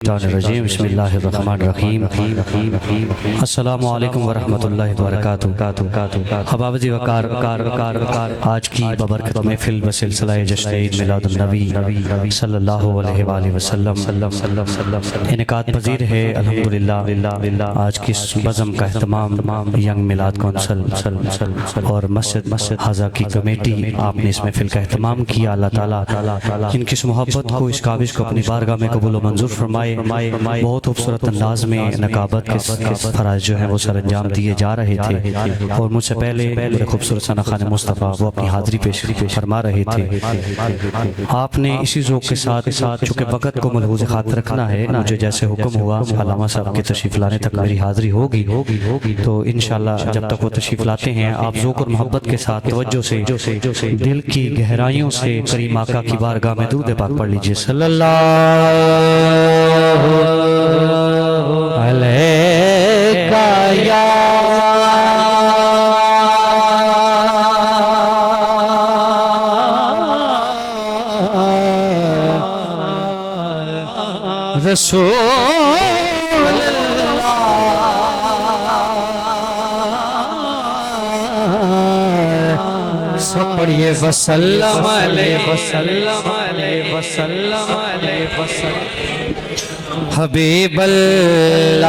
الرجیم بسم اللہ الرحمن الرحیم السلام علیکم ورحمۃ اللہ وبرکاتہ حباب جی وقار آج کی ببرکت محفل بسلسلہ جشن عید میلاد النبی صلی اللہ علیہ وآلہ وسلم انعقاد پذیر ہے الحمدللہ آج کی بزم کا اہتمام ینگ میلاد کونسل اور مسجد حضا کی کمیٹی آپ نے اس محفل کا اہتمام کیا۔ اللہ تعالیٰ ان کی اس محبت کو اس کاوش کو اپنی بارگاہ میں قبول و منظور فرمائے۔ بہت خوبصورت انداز میں نقابت کے فرائض جو ہیں وہ سر انجام دیے جا رہے تھے اور مجھ سے پہلے بڑے خوبصورت ثنا خان مصطفیٰ وہ اپنی حاضری پیش فرما رہے تھے۔ آپ نے اسی ذوق کے ساتھ چونکہ وقت کو ملحوظ خاطر رکھنا ہے، مجھے جیسے حکم ہوا علامہ صاحب کے تشریف لانے تک میری حاضری ہوگی، تو انشاءاللہ جب تک وہ تشریف لاتے ہیں آپ ذوق اور محبت کے ساتھ توجہ سے دل کی گہرائیوں سے کریم آقا کی بارگاہ میں درود پاک پڑھ لیجئے۔ صلی اللہ علیکہ یا رسول اللہ، سب پڑھئے وسلم علیہ وسلم حبیب اللہ۔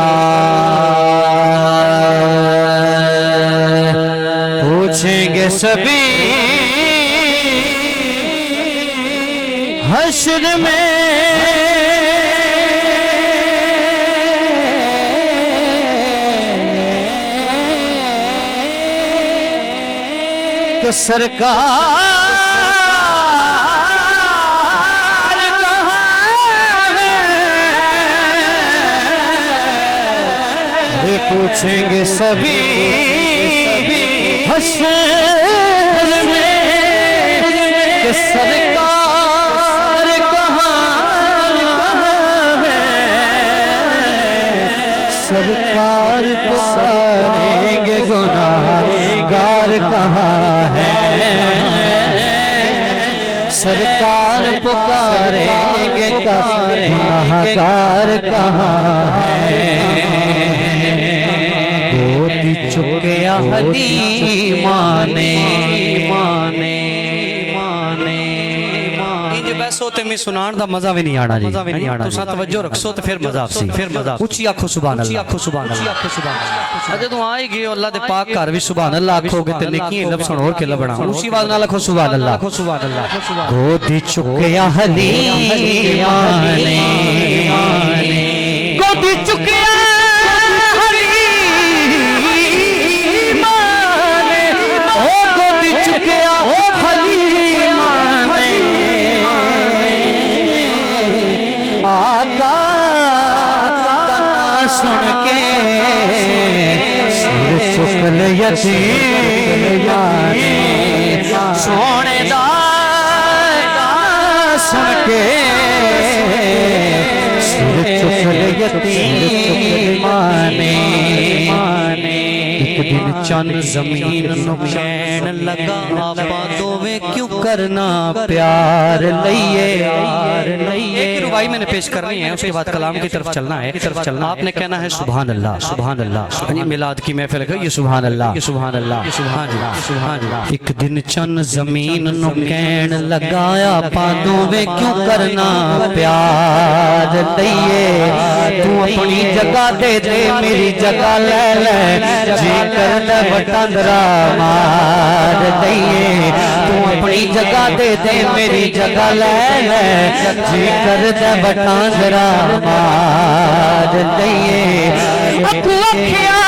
پوچھیں گے سبھی حشر میں کہ سرکار پوچھیں گے سبھی حشر میں کہ سرکار کہاں ہے، سرکار پکاریں گے گناہگار کہاں ہے، سرکار پکاریں گے گناہگار کہاں ہے۔ چکے حلیمانے یہ جو بحث ہوتے میں سنان دا مزہ بھی نہیں آنا جی، تو ساتھ توجہ رکھسو تو پھر مزہ اچھی آنکھو سبحان اللہ۔ جدوں آئے گے اللہ دے پاک کر بھی سبحان اللہ آکھو گے تے نیکیاں لب سن اور کے لبنا اچھی آواز نال آکھو سبحان اللہ۔ گود چکے حلیمانے گود چکے سن کے سر چکل یتیم سونے دا سن کے سر چکل یتیمانے۔ ایک دن چند زمین نو کہن لگا آپا دوویں کیوں کرنا پیار لئیے۔ ایک روائی میں نے پیش کرنی ہے، اس کے بعد کلام کی طرف چلنا ہے۔ آپ نے کہنا ہے سبحان اللہ سبحان اللہ۔ میلاد کی محفل ہے یہ سبحان اللہ سبحان اللہ سبحان اللہ۔ ایک دن چند زمین نو کہن لگایا آپا دوویں کیوں کرنا پیار لئیے، تو اپنی جگہ دے دے میری جگہ لے لے، جی کرنا وٹاندرا مار دئیے، تو اپنی جگہ دے دے میری جگہ لے لے، جی کرنا وٹاندرا مار دئیے۔ اکھیاں